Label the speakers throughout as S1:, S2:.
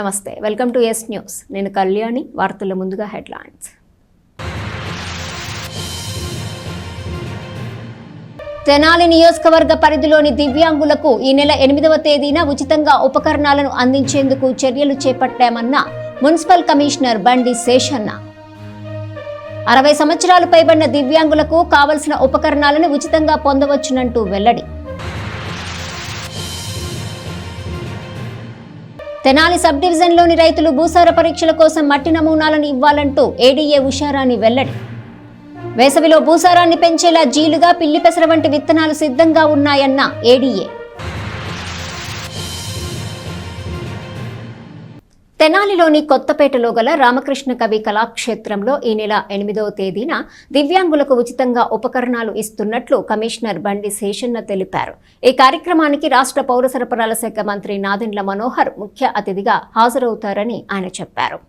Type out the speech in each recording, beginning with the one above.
S1: నమస్తే, welcome to yes news. నేను కళ్యాణి. వార్తల ముందుగా హెడ్లైన్స్. తెనాలి నియోజకవర్గ పరిధిలోని దివ్యాంగులకు ఈ నెల 8వ తేదీన ఉచితంగా ఉపకరణాలను అందించేందుకు చర్యలు చేపట్టామన్న మున్సిపల్ కమిషనర్ బండి శేషన్న. 60 సంవత్సరాలు పైబడిన దివ్యాంగులకు కావలసిన ఉపకరణాలను ఉచితంగా పొందవచ్చునంటూ వెల్లడి. తెనాలి సబ్ డివిజన్లోని రైతులు భూసార పరీక్షల కోసం మట్టి నమూనాలను ఇవ్వాలంటూ ఏడీఏ ఉషారాణి వెల్లడి. వేసవిలో భూసారాన్ని పెంచేలా జీలుగా, పిల్లి పెసర వంటి విత్తనాలు సిద్ధంగా ఉన్నాయన్న ఏడీఏ. తెనాలిలోని కొత్తపేటలో గల రామకృష్ణ కవి కళాక్షేత్రంలో ఈ నెల 8వ తేదీన దివ్యాంగులకు ఉచితంగా ఉపకరణాలు ఇస్తున్నట్లు కమిషనర్ బండి శేషన్న తెలిపారు. ఈ కార్యక్రమానికి రాష్ట్ర పౌర సరఫరాల శాఖ మంత్రి నాదెండ్ల మనోహర్ ముఖ్య అతిథిగా హాజరవుతారని ఆయన చెప్పారు.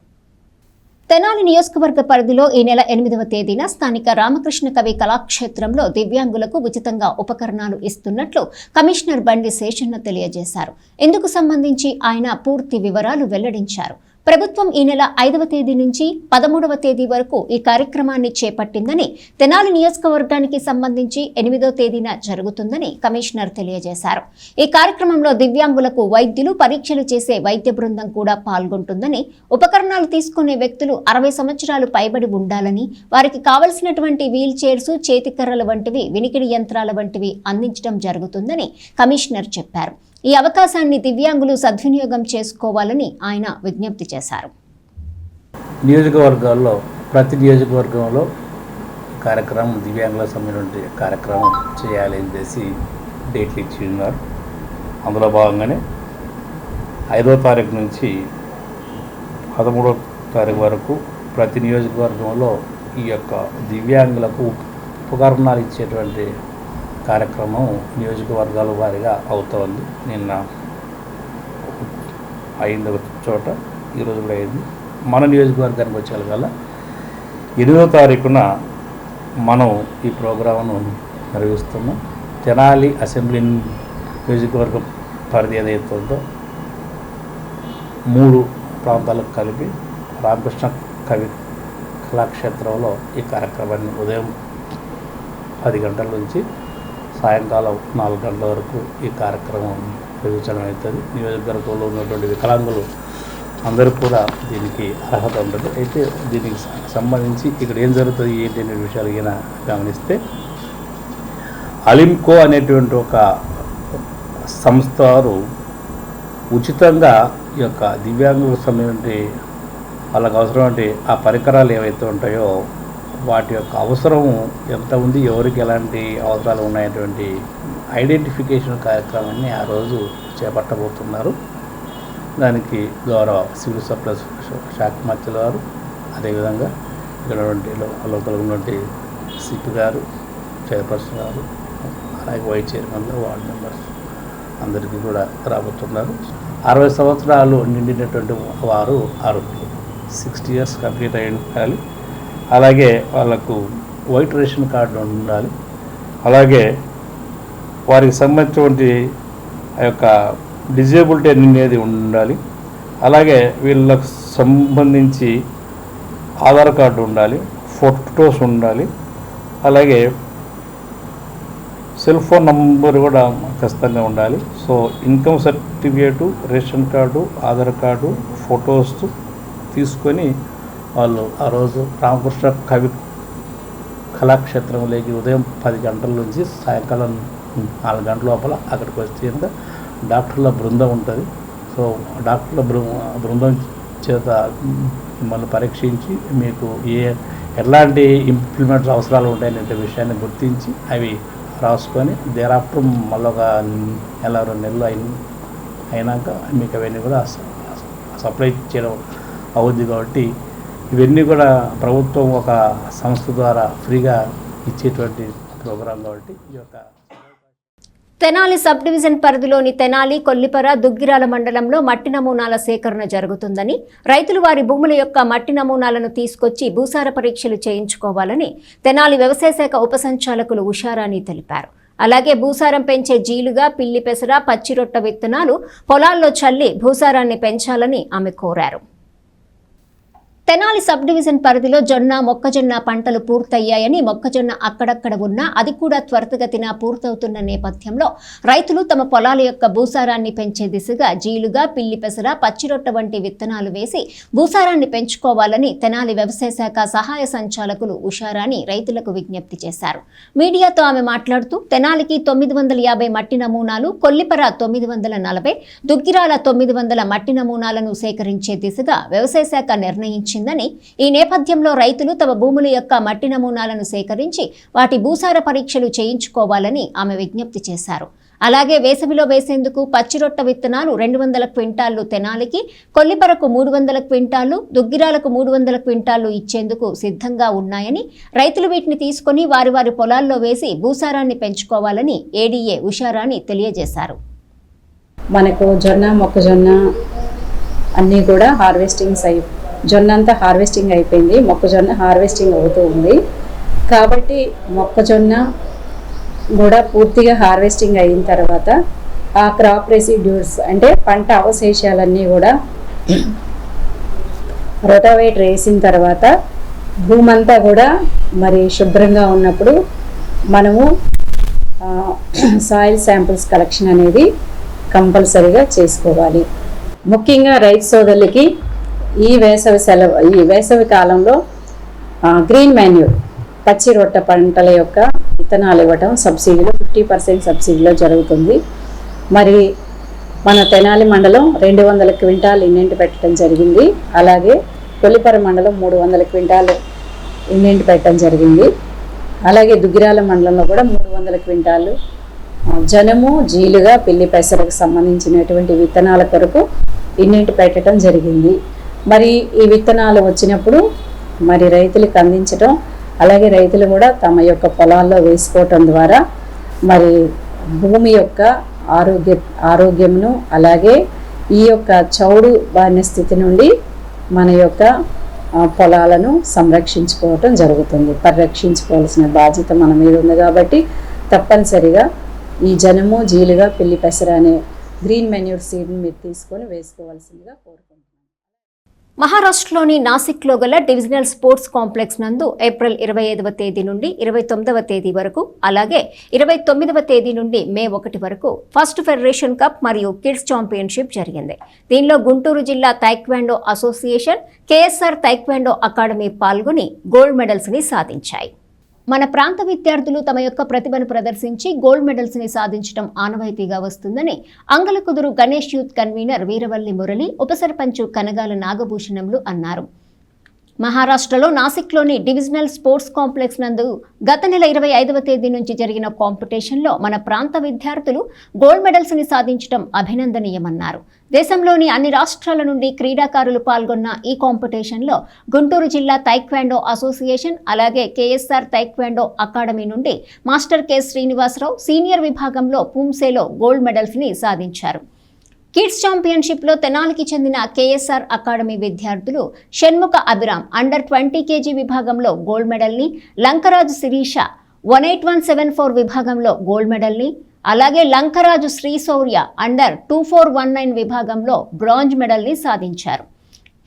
S1: తెనాలి నియోజకవర్గ పరిధిలో ఈ నెల 8వ తేదీన స్థానిక రామకృష్ణ కవి కళాక్షేత్రంలో దివ్యాంగులకు ఉచితంగా ఉపకరణాలు ఇస్తున్నట్లు కమిషనర్ బండి శేషన్న తెలియజేశారు. ఇందుకు సంబంధించి ఆయన పూర్తి వివరాలు వెల్లడించారు. ప్రభుత్వం ఈ నెల 5వ తేదీ నుంచి 13వ తేదీ వరకు ఈ కార్యక్రమాన్ని చేపట్టిందని, తెనాలి నియోజకవర్గానికి సంబంధించి 8వ తేదీన జరుగుతుందని కమిషనర్ తెలియజేశారు. ఈ కార్యక్రమంలో దివ్యాంగులకు వైద్యులు, పరీక్షలు చేసే వైద్య బృందం కూడా పాల్గొంటుందని, ఉపకరణాలు తీసుకునే వ్యక్తులు 60 సంవత్సరాలు పైబడి ఉండాలని, వారికి కావలసినటువంటి వీల్ చైర్స్, చేతికర్రల వంటివి, వినికిడి యంత్రాల వంటివి అందించడం జరుగుతుందని కమిషనర్ చెప్పారు. ఈ అవకాశాన్ని దివ్యాంగులు సద్వినియోగం చేసుకోవాలని ఆయన విజ్ఞప్తి చేశారు.
S2: నియోజకవర్గాల్లో ప్రతి నియోజకవర్గంలో కార్యక్రమం దివ్యాంగుల సంబంధించిన కార్యక్రమం చేయాలి అని చేసి డేట్లు ఇచ్చి ఉన్నారు. అందులో భాగంగానే 5వ తారీఖు నుంచి 13వ తారీఖు వరకు ప్రతి నియోజకవర్గంలో ఈ యొక్క దివ్యాంగులకు ఉపకరణాలు ఇచ్చేటువంటి కార్యక్రమం నియోజకవర్గాల వారీగా అవుతోంది. నిన్న అయింది ఒక చోట, ఈరోజు కూడా అయింది. మన నియోజకవర్గానికి వచ్చేకల్లా 8వ తారీఖున మనం ఈ ప్రోగ్రాంను నిర్వహిస్తున్నాం. తెనాలి అసెంబ్లీ నియోజకవర్గం పరిధి ఏదైతే ఉందో 3 ప్రాంతాలకు కలిపి రామకృష్ణ కవి కళాక్షేత్రంలో ఈ కార్యక్రమాన్ని ఉదయం 10 గంటల నుంచి సాయంకాలం 4 గంటల వరకు ఈ కార్యక్రమం నిర్వహించడం అవుతుంది. నియోజకవర్గంలో ఉన్నటువంటి వికలాంగులు అందరూ కూడా దీనికి అర్హత ఉంటుంది. అయితే దీనికి సంబంధించి ఇక్కడ ఏం జరుగుతుంది ఏంటి అనే విషయాలు ఈయన గమనిస్తే, అలింకో అనేటువంటి ఒక సంస్థ వారు ఉచితంగా ఈ యొక్క దివ్యాంగులకు సంబంధించి వాళ్ళకు అవసరమైన ఆ పరికరాలు ఏవైతే ఉంటాయో వాటి యొక్క అవసరం ఎంత ఉంది, ఎవరికి ఎలాంటి అవసరాలు ఉన్నాయటువంటి ఐడెంటిఫికేషన్ కార్యక్రమాన్ని ఆ రోజు చేపట్టబోతున్నారు. దానికి గౌరవ సివిల్ సప్లైస్ శాఖ మంత్రుల వారు, అదేవిధంగా ఇక్కడ లోకల్ ఉన్నటువంటి సిపి గారు, చైర్పర్సన్ గారు, అలాగే వైస్ చైర్మన్లు, వార్డు మెంబర్స్ అందరికీ కూడా రాబోతున్నారు. 60 సంవత్సరాలు నిండినటువంటి వారు అర్హులు, 60 years కంప్లీట్ అయి ఉండాలి. అలాగే వాళ్ళకు వైట్ రేషన్ కార్డు ఉండాలి. అలాగే వారికి సంబంధించినటువంటి ఆ యొక్క డిజేబిలిటీ అనేది ఉండాలి. అలాగే వీళ్ళకు సంబంధించి ఆధార్ కార్డు ఉండాలి, ఫోటోస్ ఉండాలి. అలాగే సెల్ ఫోన్ నంబర్ కూడా ఖచ్చితంగా ఉండాలి. So income certificate, ration card, Aadhaar card, photos తీసుకొని వాళ్ళు ఆ రోజు రామకృష్ణ కవి కళాక్షేత్రంలోకి ఉదయం 10 గంటల నుంచి సాయంకాలం 4 గంటల లోపల అక్కడికి వచ్చేంత డాక్టర్ల బృందం ఉంటుంది. సో డాక్టర్ల బృందం చేత మిమ్మల్ని పరీక్షించి మీకు ఎలాంటి ఇంప్లిమెంట్స్ అవసరాలు ఉంటాయనే విషయాన్ని గుర్తించి అవి రాసుకొని దేరాఫ్టర్ మళ్ళీ ఒక నెల 2 నెలలు అయినాక మీకు అవన్నీ కూడా సప్లై చేయడం అవుద్ది. కాబట్టి ఇవన్నీ కూడా ప్రభుత్వం ఒక సంస్థ ద్వారా ఫ్రీగా ఇచ్చేటువంటి ప్రోగ్రాం. కాబట్టి ఈ యొక్క
S1: తెనాలి సబ్ డివిజన్ పరిధిలోని తెనాలి, కొల్లిపర, దుగ్గిరాల మండలంలో మట్టి నమూనాల సేకరణ జరుగుతుందని, రైతులు వారి భూముల యొక్క మట్టి నమూనాలను తీసుకొచ్చి భూసార పరీక్షలు చేయించుకోవాలని తెనాలి వ్యవసాయ శాఖ ఉప సంచాలకులు ఉషారాణి తెలిపారు. అలాగే భూసారం పెంచే జీలుగా, పిల్లి పెసర, పచ్చిరొట్ట విత్తనాలు పొలాల్లో చల్లి భూసారాన్ని పెంచాలని ఆమె కోరారు. తెనాలి సబ్ డివిజన్ పరిధిలో జొన్న, మొక్కజొన్న పంటలు పూర్తయ్యాయని, మొక్కజొన్న అక్కడక్కడ ఉన్నా అది కూడా త్వరితగతిన పూర్తవుతున్న నేపథ్యంలో రైతులు తమ పొలాల యొక్క భూసారాన్ని పెంచే దిశగా జీలుగా, పిల్లి పెసర, పచ్చిరొట్ట వంటి విత్తనాలు వేసి భూసారాన్ని పెంచుకోవాలని తెనాలి వ్యవసాయ శాఖ సహాయ సంచాలకులు ఉషారాణి రైతులకు విజ్ఞప్తి చేశారు. మీడియాతో ఆమె మాట్లాడుతూ తెనాలికి 950 మట్టి నమూనాలు, కొల్లిపర 940, దుగ్గిరాల 900 మట్టి నమూనాలను సేకరించే దిశగా వ్యవసాయ శాఖ నిర్ణయించింది. ఈ నేపథ్యంలో రైతులు తమ భూముల యొక్క మట్టి నమూనాలను సేకరించి వాటి భూసార పరీక్షలు చేయించుకోవాలని ఆమె విజ్ఞప్తి చేశారు. అలాగే వేసవిలో వేసేందుకు పచ్చిరొట్ట విత్తనాలు 200 క్వింటాళ్లు తెనాలికి, కొల్లిపరకు 300 క్వింటాళ్లు, దుగ్గిరాలకు 300 క్వింటాళ్లు ఇచ్చేందుకు సిద్ధంగా ఉన్నాయని, రైతులు వీటిని తీసుకుని వారి వారి పొలాల్లో వేసి భూసారాన్ని పెంచుకోవాలని ఏడీఏ ఉషారాణి తెలియజేశారు.
S3: మనకు జొన్న, మొక్కజొన్న అన్నీ కూడా జొన్న అంతా హార్వెస్టింగ్ అయిపోయింది, మొక్కజొన్న హార్వెస్టింగ్ అవుతూ ఉంది. కాబట్టి మొక్కజొన్న కూడా పూర్తిగా హార్వెస్టింగ్ అయిన తర్వాత ఆ క్రాప్ రెసిడ్యూస్ అంటే పంట అవశేషాలన్నీ కూడా రోటావేటర్ వేసిన తర్వాత భూమంతా కూడా మరి శుభ్రంగా ఉన్నప్పుడు మనము సాయిల్ శాంపిల్స్ కలెక్షన్ అనేది కంపల్సరీగా చేసుకోవాలి. ముఖ్యంగా రైతు సోదరులకి ఈ వేసవి కాలంలో గ్రీన్ మాన్యూర్, పచ్చి రొట్ట పంటల యొక్క విత్తనాలు ఇవ్వటం సబ్సిడీలో 50% సబ్సిడీలో జరుగుతుంది. మరి మన తెనాలి మండలం 200 క్వింటాలు ఇన్నింటి పెట్టడం జరిగింది. అలాగే కొల్లిపర మండలం 300 క్వింటాలు ఇన్నింటి పెట్టడం జరిగింది. అలాగే దుగ్గిరాల మండలంలో కూడా 300 క్వింటాలు జనము, జీలుగా, పిల్లి పెసరకు సంబంధించినటువంటి విత్తనాల కొరకు ఇన్నింటి పెట్టడం జరిగింది. మరి ఈ విత్తనాలు వచ్చినప్పుడు మరి రైతులకు అందించడం, అలాగే రైతులు కూడా తమ యొక్క పొలాల్లో వేసుకోవటం ద్వారా మరి భూమి యొక్క ఆరోగ్యంను, అలాగే ఈ యొక్క చౌడు బారిన స్థితి నుండి మన యొక్క పొలాలను సంరక్షించుకోవటం జరుగుతుంది. పరిరక్షించుకోవాల్సిన బాధ్యత మన మీద ఉంది. కాబట్టి తప్పనిసరిగా ఈ జనము, జీలుగా, పిల్లి పెసర అనే గ్రీన్ మెన్యూర్ సీడ్ని మీరు తీసుకొని వేసుకోవాల్సిందిగా కోరుకుంటున్నాను.
S1: మహారాష్ట్రలోని నాసిక్లో గల డివిజనల్ స్పోర్ట్స్ కాంప్లెక్స్ నందు ఏప్రిల్ 25వ తేదీ నుండి 29వ తేదీ వరకు, అలాగే 29వ తేదీ నుండి మే 1 వరకు ఫస్ట్ ఫెడరేషన్ కప్ మరియు కిడ్స్ ఛాంపియన్షిప్ జరిగింది. దీనిలో గుంటూరు జిల్లా taekwondo association, KSR taekwondo academy పాల్గొని గోల్డ్ మెడల్స్ ని సాధించాయి. మన ప్రాంత విద్యార్థులు తమ యొక్క ప్రతిభను ప్రదర్శించి గోల్డ్ మెడల్స్ ని సాధించడం ఆనవాయితీగా వస్తుందని అంగలకుదురు గణేష్ యూత్ కన్వీనర్ వీరవల్లి మురళి, ఉప సర్పంచ్ కనగాల నాగభూషణంలు అన్నారు. మహారాష్ట్రలో నాసిక్లోని డివిజనల్ స్పోర్ట్స్ కాంప్లెక్స్ నందు గత నెల 25వ తేదీ నుంచి జరిగిన కాంపిటీషన్లో మన ప్రాంత విద్యార్థులు గోల్డ్ మెడల్స్ ని సాధించడం అభినందనీయమన్నారు. దేశంలోని అన్ని రాష్ట్రాల నుండి క్రీడాకారులు పాల్గొన్న ఈ కాంపిటీషన్లో గుంటూరు జిల్లా తైక్వాండో అసోసియేషన్, అలాగే కేఎస్ఆర్ తైక్వాండో అకాడమీ నుండి మాస్టర్ కె శ్రీనివాసరావు సీనియర్ విభాగంలో పూంసేలో గోల్డ్ మెడల్స్ ని సాధించారు. కిడ్స్ ఛాంపియన్షిప్లో తెనాలికి చెందిన కేఎస్ఆర్ అకాడమీ విద్యార్థులు షణ్ముఖ అభిరామ్ అండర్ 20 kg విభాగంలో గోల్డ్ మెడల్ని, లంకరాజు శిరీష 18174 విభాగంలో గోల్డ్ మెడల్ని, అలాగే లంకరాజు శ్రీశౌర్య అండర్ 2419 విభాగంలో బ్రాంజ్ మెడల్ని సాధించారు.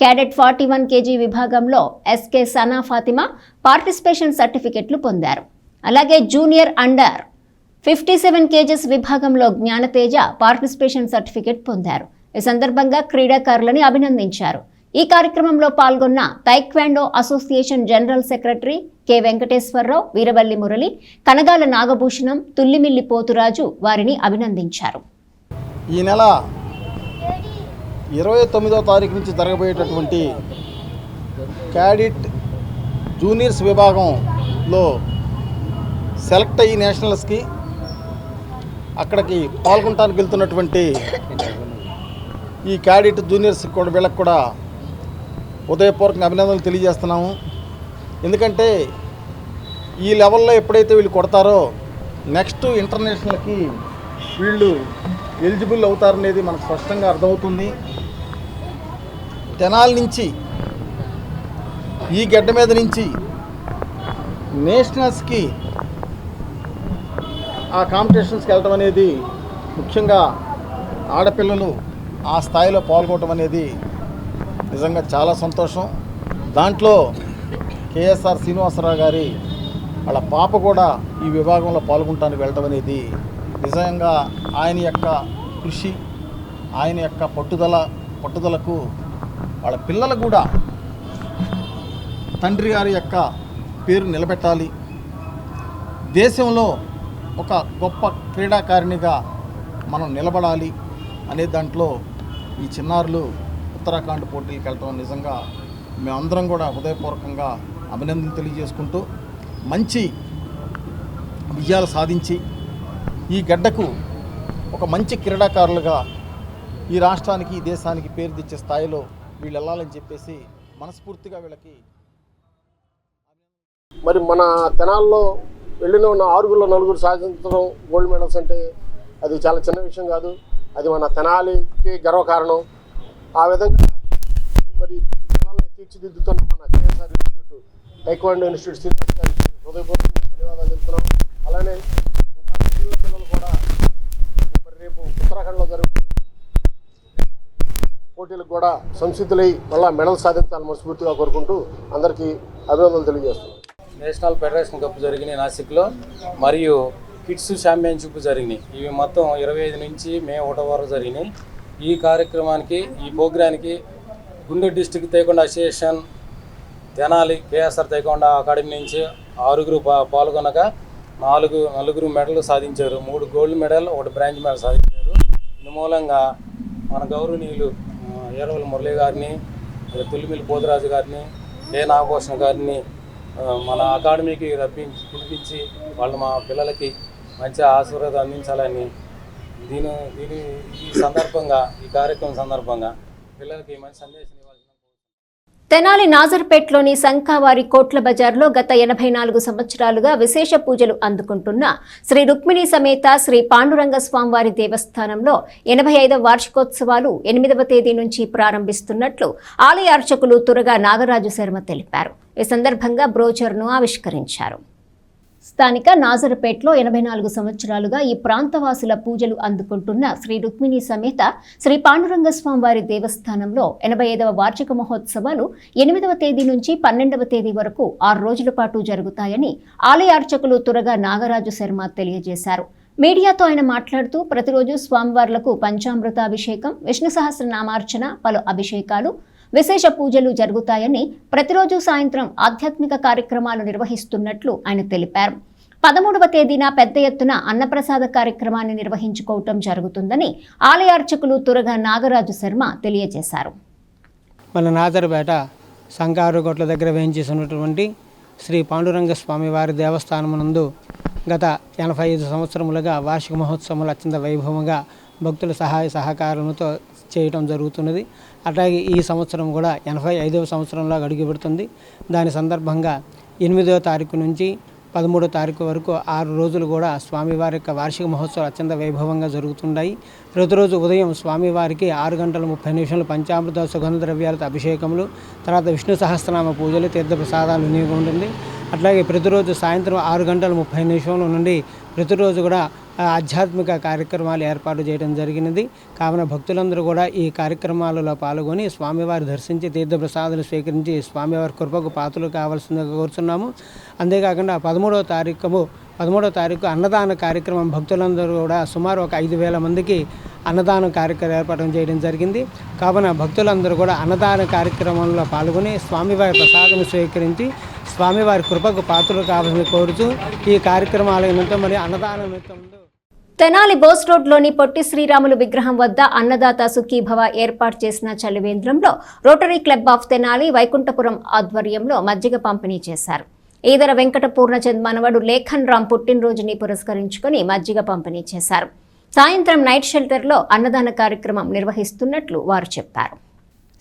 S1: క్యాడెట్ 41 kg విభాగంలో ఎస్కే సనా ఫాతిమా పార్టిసిపేషన్ సర్టిఫికెట్లు పొందారు. అలాగే జూనియర్ అండర్ 57 kgs విభాగంలో జ్ఞానతేజ పార్టిసిపేషన్ సర్టిఫికెట్ పొందారు. ఈ సందర్భంగా క్రీడాకారులని అభినందించారు. ఈ కార్యక్రమంలో పాల్గొన్న taekwondo association general secretary K Venkateswararao, Veeravalli Murali, Kanagala Nagabhushanam, Tullimilli Poturaju వారిని అభినందించారు.
S4: ఈ నెల 29వ తారీఖు నుంచి జరగబోయేటటువంటి క్యాడెట్ జూనియర్స్ విభాగంలో సెలెక్ట్ అయ్యి నేషనల్స్కి అక్కడికి పాల్గొనడానికి వెళ్తున్నటువంటి ఈ క్యాడెట్ జూనియర్స్ కూడా వీళ్ళకి కూడా ఉదయపూర్వకంగా అభినందనలు తెలియజేస్తున్నాము. ఎందుకంటే ఈ లెవెల్లో ఎప్పుడైతే వీళ్ళు కొడతారో నెక్స్ట్ ఇంటర్నేషనల్కి వీళ్ళు ఎలిజిబుల్ అవుతారనేది మనకు స్పష్టంగా అర్థమవుతుంది. తెనాలి నుంచి ఈ గడ్డ మీద నుంచి నేషనల్స్కి ఆ కాంపిటీషన్స్కి వెళ్ళడం అనేది, ముఖ్యంగా ఆడపిల్లలు ఆ స్థాయిలో పాల్గొనడం అనేది నిజంగా చాలా సంతోషం. దాంట్లో కేఎస్ఆర్ శ్రీనివాసరావు గారి వాళ్ళ పాప కూడా ఈ విభాగంలో పాల్గొనడానికి వెళ్ళడం అనేది నిజంగా ఆయన యొక్క కృషి, ఆయన యొక్క పట్టుదలకు వాళ్ళ పిల్లలు కూడా తండ్రి గారి యొక్క పేరు నిలబెట్టాలి, దేశంలో ఒక గొప్ప క్రీడాకారిణిగా మనం నిలబడాలి అనే దాంట్లో ఈ చిన్నారులు ఉత్తరాఖండ్ పోటీలకు వెళ్ళటం నిజంగా మేమందరం కూడా హృదయపూర్వకంగా అభినందనలు తెలియజేసుకుంటూ, మంచి విజయాలు సాధించి ఈ గడ్డకు ఒక మంచి క్రీడాకారులుగా ఈ రాష్ట్రానికి, ఈ దేశానికి పేరు తెచ్చే స్థాయిలో వీళ్ళు వెళ్ళాలని చెప్పేసి మనస్ఫూర్తిగా వీళ్ళకి.
S5: మరి మన తెనాల్లో వెళ్ళిన 6గురిలో 4 సాధించడం గోల్డ్ మెడల్స్ అంటే అది చాలా చిన్న విషయం కాదు. అది మన తెనాలికి గర్వకారణం. ఆ విధంగా మరి తెనాలని తీర్చిదిద్దుతున్న మన KSR institute, taekwondo institute Srinivas గారికి హృదయపూర్వకంగా ధన్యవాదాలు తెలుపుతున్నాం. అలానే ఇంకా మిగిలిన పిల్లలు కూడా మరి రేపు ఉత్తరాఖండ్లో జరుగు పోటీలకు కూడా సంసిద్ధులై మళ్ళీ మెడల్ సాధించాలని మనస్ఫూర్తిగా కోరుకుంటూ అందరికీ అభినందనలు తెలియజేస్తున్నాం.
S6: నేషనల్ ఫెడరేషన్ కప్ జరిగినాయి నాసిక్లో, మరియు కిడ్స్ ఛాంపియన్షిప్ జరిగినాయి. ఇవి మొత్తం 25 నుంచి మే 1 వరకు జరిగినాయి. ఈ కార్యక్రమానికి, ఈ ప్రోగ్రానికి Guntur district taekwondo association, Tenali KSR taekwondo academy నుంచి 6గురు పాల్గొనగా 4 మెడల్ సాధించారు. 3 గోల్డ్ మెడల్, 1 బ్రాంజ్ మెడల్ సాధించారు. ఇందు మూలంగా మన గౌరవనీయులు ఏరవల మురళి గారిని, తుల్లిమిల్లి పోతురాజు గారిని, కే నాగభూషణ్ గారిని మన అకాడమీకి పిలిపించి వాళ్ళు మా పిల్లలకి మంచి ఆశీర్వాదం అందించాలని ఈ సందర్భంగా, ఈ కార్యక్రమం సందర్భంగా పిల్లలకి మంచి సందేశం ఇవ్వాల్సిన.
S1: తెనాలి నాజర్పేట్లోని సంకావారి కోట్ల బజార్లో గత 84 సంవత్సరాలుగా విశేష పూజలు అందుకుంటున్న శ్రీ రుక్మిణి సమేత శ్రీ పాండురంగ స్వామివారి దేవస్థానంలో 85వ వార్షికోత్సవాలు 8వ తేదీ నుంచి ప్రారంభిస్తున్నట్లు ఆలయ అర్చకులు తురగా నాగరాజు శర్మ తెలిపారు. ఈ సందర్భంగా బ్రోచర్ను ఆవిష్కరించారు. స్థానిక నాజర్పేట్లో 84 సంవత్సరాలుగా ఈ ప్రాంతవాసుల పూజలు అందుకుంటున్న శ్రీ రుక్మిణి సమేత శ్రీ పాండురంగ స్వామివారి దేవస్థానంలో 85వ వార్షిక మహోత్సవాలు 8వ తేదీ నుంచి 12వ తేదీ వరకు 6 రోజుల పాటు జరుగుతాయని ఆలయ అర్చకులు తురగా నాగరాజు శర్మ తెలియజేశారు. మీడియాతో ఆయన మాట్లాడుతూ ప్రతిరోజు స్వామివార్లకు పంచామృతాభిషేకం, విష్ణు సహస్రనామార్చన, పలు అభిషేకాలు, విశేష పూజలు జరుగుతాయని, ప్రతిరోజు సాయంత్రం ఆధ్యాత్మిక కార్యక్రమాలు నిర్వహిస్తున్నట్లు ఆయన తెలిపారు. 13వ తేదీన పెద్ద ఎత్తున అన్నప్రసాద కార్యక్రమాన్ని నిర్వహించుకోవటం జరుగుతుందని ఆలయ అర్చకులు తురగా నాగరాజు శర్మ తెలియజేశారు.
S7: మన నాజర్పేట సంకారుగొట్ల దగ్గర వేయించేసినటువంటి శ్రీ పాండురంగ స్వామి వారి దేవస్థానమునందు గత 85 సంవత్సరములుగా వార్షిక మహోత్సవాలు అత్యంత వైభవంగా భక్తుల సహాయ సహకారంతో చేయటం జరుగుతున్నది. అట్లాగే ఈ సంవత్సరం కూడా 85వ సంవత్సరంలో అడుగుపెడుతుంది. దాని సందర్భంగా 8వ తారీఖు నుంచి 13వ తారీఖు వరకు 6 రోజులు కూడా స్వామివారి యొక్క వార్షిక మహోత్సవాలు అత్యంత వైభవంగా జరుగుతుంటాయి. ప్రతిరోజు ఉదయం స్వామివారికి 6:30 పంచామృత సుగంధ ద్రవ్యాలతో అభిషేకములు, తర్వాత విష్ణు సహస్రనామ పూజలు, తీర్థప్రసాదాలు వినియోగం ఉంటుంది. అట్లాగే ప్రతిరోజు సాయంత్రం 6:30 నుండి ప్రతిరోజు కూడా ఆధ్యాత్మిక కార్యక్రమాలు ఏర్పాటు చేయడం జరిగినది. కావున భక్తులందరూ కూడా ఈ కార్యక్రమాలలో పాల్గొని స్వామివారి దర్శించి తీర్థప్రసాదాలు స్వీకరించి స్వామివారి కృపకు పాత్రలు కావాల్సిందిగా కోరుతున్నాము. అంతేకాకుండా 13వ తారీఖు అన్నదాన కార్యక్రమం భక్తులందరూ కూడా సుమారు ఒక 5,000 మందికి అన్నదానం కార్యక్రమం ఏర్పాటు చేయడం జరిగింది. కావున భక్తులందరూ కూడా అన్నదాన కార్యక్రమంలో పాల్గొని స్వామివారి ప్రసాదం స్వీకరించి స్వామివారి కృపకు పాత్రలు కావాలని కోరుతూ ఈ కార్యక్రమాల నిమిత్తం మరియు అన్నదాన నిమిత్తం
S1: తెనాలి బోస్ రోడ్లోని పొట్టి శ్రీరాములు విగ్రహం వద్ద అన్నదాత సుఖీభవ ఏర్పాటు చేసిన చలివేంద్రంలో rotary club of Tenali, Vaikunthapuram ఆధ్వర్యంలో మజ్జిగ పంపిణీ చేశారు. ఈదర వెంకట పూర్ణచంద్ మనవడు లేఖన్ రామ్ పుట్టినరోజుని పురస్కరించుకుని మజ్జిగ పంపిణీ చేశారు. సాయంత్రం నైట్ షెల్టర్లో అన్నదాన కార్యక్రమం నిర్వహిస్తున్నట్లు వారు చెప్పారు.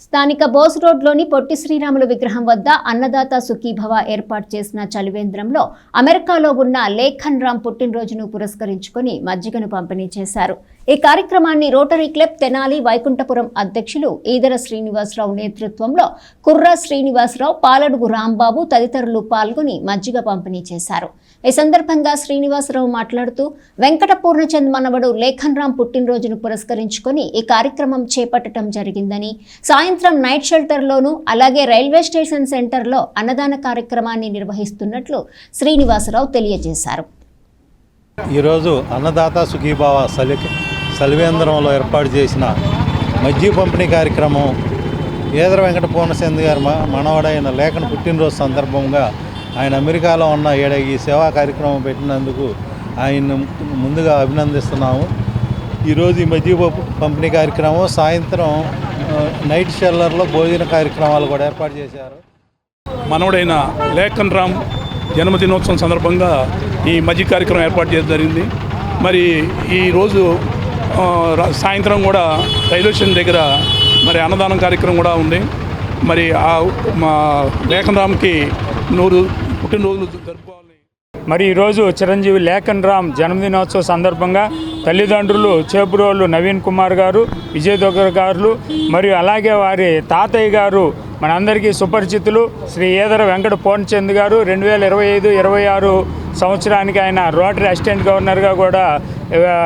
S1: స్థానిక బోస్ రోడ్లోని పొట్టి శ్రీరాములు విగ్రహం వద్ద అన్నదాత సుఖీభవ ఏర్పాటు చేసిన చలివేంద్రంలో అమెరికాలో ఉన్న లేఖన్ రామ్ పుట్టినరోజును పురస్కరించుకుని మజ్జిగను పంపిణీ చేశారు. ఈ కార్యక్రమాన్ని రోటరీ క్లబ్ తెనాలి వైకుంఠపురం అధ్యక్షులు ఈదర శ్రీనివాసరావు నేతృత్వంలో కుర్రా శ్రీనివాసరావు, పాలడుగు రాంబాబు తదితరులు పాల్గొని మజ్జిగ పంపిణీ చేశారు. ఈ సందర్భంగా శ్రీనివాసరావు మాట్లాడుతూ వెంకట పూర్ణచంద్ మనవడు లేఖన్ రామ్ పుట్టినరోజును పురస్కరించుకొని ఈ కార్యక్రమం చేపట్టడం జరిగిందని, సాయంత్రం నైట్ షెల్టర్లోనూ అలాగే రైల్వే స్టేషన్ సెంటర్లో అన్నదాన కార్యక్రమాన్ని నిర్వహిస్తున్నట్లు శ్రీనివాసరావు తెలియజేశారు.
S8: ఈరోజు అన్నదాత సుఖీభావ సలివేంద్రంలో ఏర్పాటు చేసిన మజ్జిగ పంపిణీ కార్యక్రమం ఈదర వెంకట పూర్ణచంద్ గారి మనవడైన లేఖన్ పుట్టినరోజు సందర్భంగా ఆయన అమెరికాలో ఉన్న ఈ సేవా కార్యక్రమం పెట్టినందుకు ఆయన్ను ముందుగా అభినందిస్తున్నాము. ఈరోజు ఈ మజ్జిగ పంపిణీ కార్యక్రమం సాయంత్రం నైట్ షెల్లర్లో భోజన కార్యక్రమాలు కూడా ఏర్పాటు చేశారు.
S9: మనవడైన లేఖన్ రామ్ జన్మదినోత్సవం సందర్భంగా ఈ మజ్జిగ కార్యక్రమం ఏర్పాటు చేయడం జరిగింది. మరి ఈరోజు సాయంత్రం కూడా రైల్వే స్టేషన్ దగ్గర మరి అన్నదానం కార్యక్రమం కూడా ఉంది. మరి మా లేఖన్ రామ్కి 100 పుట్టినరోజులు జరుపుకోవాలి.
S10: మరి ఈరోజు చిరంజీవి లేఖన్ రామ్ జన్మదినోత్సవ సందర్భంగా తల్లిదండ్రులు చేపురోలు నవీన్ కుమార్ గారు, విజయ్ దొగ్గర్ గారు మరియు అలాగే వారి తాతయ్య గారు మనందరికీ సుపరిచితులు శ్రీ ఈదర వెంకట పూర్ణచంద్ గారు 2025-26 సంవత్సరానికి ఆయన రోటరీ అసిస్టెంట్ గవర్నర్గా కూడా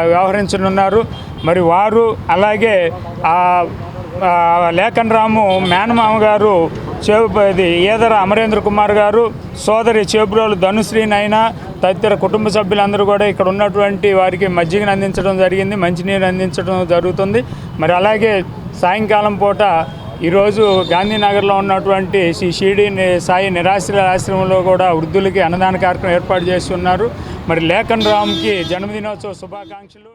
S10: వ్యవహరించనున్నారు. మరి వారు అలాగే లేఖన్ రాము మేనమామ గారు ఈదర అమరేంద్ర కుమార్ గారు, సోదరి చేపురోలు ధనుశ్రీ నైనా తదితర కుటుంబ సభ్యులందరూ కూడా ఇక్కడ ఉన్నటువంటి వారికి మజ్జిగను అందించడం జరిగింది, మంచినీరు అందించడం జరుగుతుంది. మరి అలాగే సాయంకాలం పూట ఈరోజు గాంధీనగర్లో ఉన్నటువంటి శ్రీ షిరిడి సాయి నిరాశ్రయ ఆశ్రమంలో కూడా వృద్ధులకి అన్నదాన కార్యక్రమం ఏర్పాటు చేస్తున్నారు. మరి లేఖన్ రామ్కి జన్మదినోత్సవ శుభాకాంక్షలు.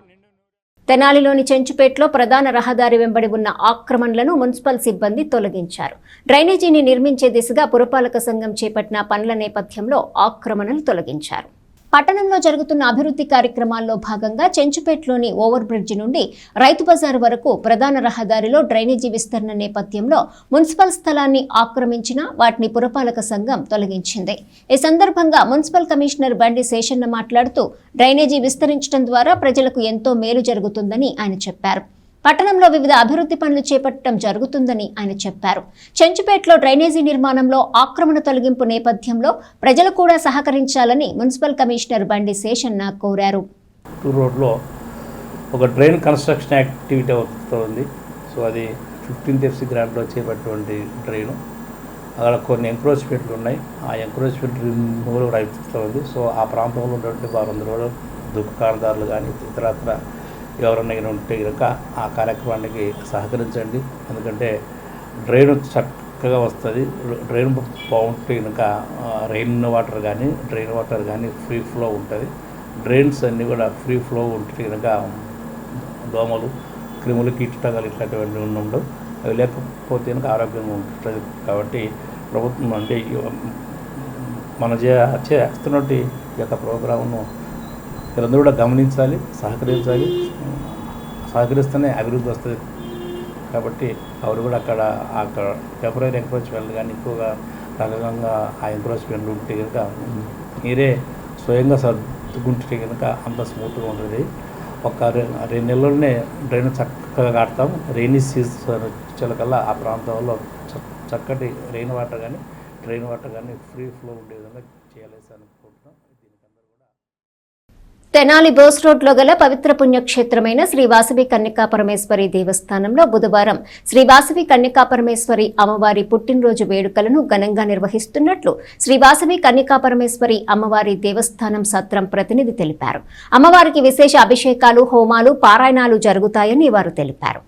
S1: తెనాలిలోని చెంచుపేటలో ప్రధాన రహదారి వెంబడి ఉన్న ఆక్రమణలను మున్సిపల్ సిబ్బంది తొలగించారు. డ్రైనేజీని నిర్మించే దిశగా పురపాలక సంఘం చేపట్టిన పనుల నేపథ్యంలో ఆక్రమణలు తొలగించారు. పట్టణంలో జరుగుతున్న అభివృద్ధి కార్యక్రమాల్లో భాగంగా చెంచుపేటలోని ఓవర్ బ్రిడ్జ్ నుండి రైతు బజార్ వరకు ప్రధాన రహదారిలో డ్రైనేజీ విస్తరణ నేపథ్యంలో మున్సిపల్ స్థలాన్ని ఆక్రమించిన వాటిని పురపాలక సంఘం తొలగించింది. ఈ సందర్భంగా మున్సిపల్ కమిషనర్ బండి శేషన్న మాట్లాడుతూ డ్రైనేజీ విస్తరించడం ద్వారా ప్రజలకు ఎంతో మేలు జరుగుతుందని ఆయన చెప్పారు. పట్టణంలో వివిధ అభివృద్ధి పనులు చేపట్టడం జరుగుతుందని ఆయన చెప్పారు. చెంచుపేటలో డ్రైనేజీ నిర్మాణంలో ఆక్రమణ తొలగింపు నేపథ్యంలో ప్రజలు కూడా సహకరించాలని మున్సిపల్ కమిషనర్ బండి శేషన్న కోరారు.
S2: రోడ్లో ఒక డ్రైన్ కన్స్ట్రక్షన్ యాక్టివిటీ అవుతుంది. సో అది 15th FC గ్రాంట్లో చేపట్టినటువంటి డ్రైను. అక్కడ కొన్ని ఎంక్రోచ్మెంట్లు ఉన్నాయి. ఆ ఎంక్రోచ్మెంట్ రిమూవల్ కూడా అవుతుంది. సో ఆ ప్రాంతంలో ఉన్నటువంటి వారందరూ కూడా దుకాణదారులు కానీ ఇతరత్ర ఎవరన్నా ఉంటే కనుక ఆ కార్యక్రమానికి సహకరించండి. ఎందుకంటే డ్రైన్ చక్కగా వస్తుంది. డ్రైన్ బాగుంటే కనుక డ్రైన్ వాటర్ కానీ ఫ్రీ ఫ్లో ఉంటుంది. డ్రైన్స్ అన్నీ కూడా ఫ్రీ ఫ్లో ఉంటే కనుక దోమలు, క్రిములు, కీటకాలు ఇట్లాంటివన్నీ ఉండవు. అవి లేకపోతే కనుక ఆరోగ్యంగా ఉంటుంది. కాబట్టి ప్రభుత్వం అంటే మన చేస్తున్నట్టు ఈ యొక్క ప్రోగ్రామ్ను వీళ్ళందరూ కూడా గమనించాలి, సహకరిస్తేనే అభివృద్ధి వస్తుంది. కాబట్టి ఎవరు కూడా అక్కడ టెంపరీ ఎంక్రోచ్మెంట్ కానీ ఎక్కువగా రకంగా ఆ ఎంక్రోచ్మెంట్ ఉంటే కనుక మీరే స్వయంగా సర్దుకుంటే కనుక అంత స్మూత్గా ఉంటుంది. ఒక 2 నెలల్లోనే డ్రైన్ చక్కగా కడతాం. రైనీ సీజన్ వచ్చేకల్లా ఆ ప్రాంతంలో చక్కటి డ్రైన్ వాటర్ కానీ ఫ్రీ ఫ్లో ఉండే విధంగా చేయాలని అనుకుంటున్నాం.
S1: తెనాలి బోస్ రోడ్లో గల పవిత్ర పుణ్యక్షేత్రమైన శ్రీ వాసవి కన్యకా పరమేశ్వరి దేవస్థానంలో బుధవారం శ్రీ వాసవి కన్యకా పరమేశ్వరి అమ్మవారి పుట్టినరోజు వేడుకలను ఘనంగా నిర్వహిస్తున్నట్లు శ్రీ వాసవి కన్యకా పరమేశ్వరి అమ్మవారి దేవస్థానం సత్రం ప్రతినిధి తెలిపారు. అమ్మవారికి విశేష అభిషేకాలు, హోమాలు, పారాయణాలు జరుగుతాయని వారు తెలిపారు.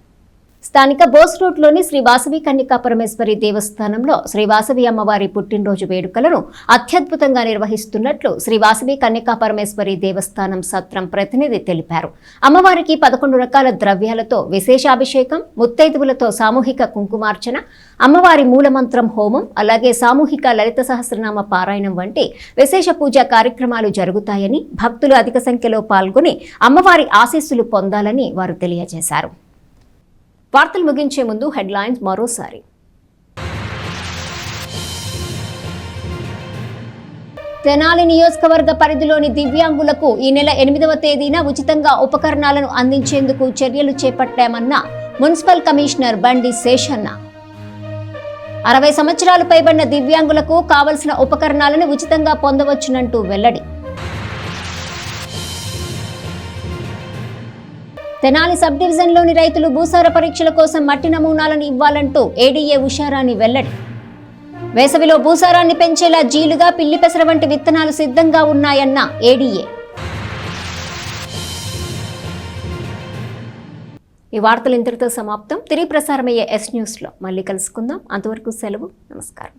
S1: స్థానిక బోస్ రోడ్లోని శ్రీ వాసవి కన్యకా పరమేశ్వరి దేవస్థానంలో శ్రీ వాసవి అమ్మవారి పుట్టినరోజు వేడుకలను అత్యద్భుతంగా నిర్వహిస్తున్నట్లు శ్రీ వాసవి కన్యకా పరమేశ్వరి దేవస్థానం సత్రం ప్రతినిధి తెలిపారు. అమ్మవారికి 11 రకాల ద్రవ్యాలతో విశేషాభిషేకం, ముత్తైదువులతో సామూహిక కుంకుమార్చన, అమ్మవారి మూలమంత్రం హోమం, అలాగే సామూహిక లలిత సహస్రనామ పారాయణం వంటి విశేష పూజా కార్యక్రమాలు జరుగుతాయని, భక్తులు అధిక సంఖ్యలో పాల్గొని అమ్మవారి ఆశీస్సులు పొందాలని వారు తెలియజేశారు. వార్తలు ముగించే ముందు హెడ్లైన్స్ మరోసారి. తెనాలి నియోజకవర్గ పరిధిలోని దివ్యాంగులకు ఈ నెల 8వ తేదీన ఉచితంగా ఉపకరణాలను అందించేందుకు చర్యలు చేపట్టామన్న మున్సిపల్ కమిషనర్ బండి శేషన్న. 60 సంవత్సరాలు పైబడిన దివ్యాంగులకు కావలసిన ఉపకరణాలను ఉచితంగా పొందవచ్చునంటూ వెల్లడి. తెనాలి సబ్ డివిజన్లోని రైతులు భూసార పరీక్షల కోసం మట్టి నమూనాలను ఇవ్వాలంటూ ఏడీఏ ఉషారాణి వెల్లడి. వేసవిలో భూసారాన్ని పెంచేలా జీలుగా, పిల్లి పెసర వంటి విత్తనాలు సిద్ధంగా ఉన్నాయన్న ఏడీఏ. ఈ వార్తలు ఇంతటితో సమాప్తం. తిరిగి ప్రసారమయ్యే ఎస్ న్యూస్లో మళ్ళీ కలుసుకుందాం. అంతవరకు సెలవు. నమస్కారం.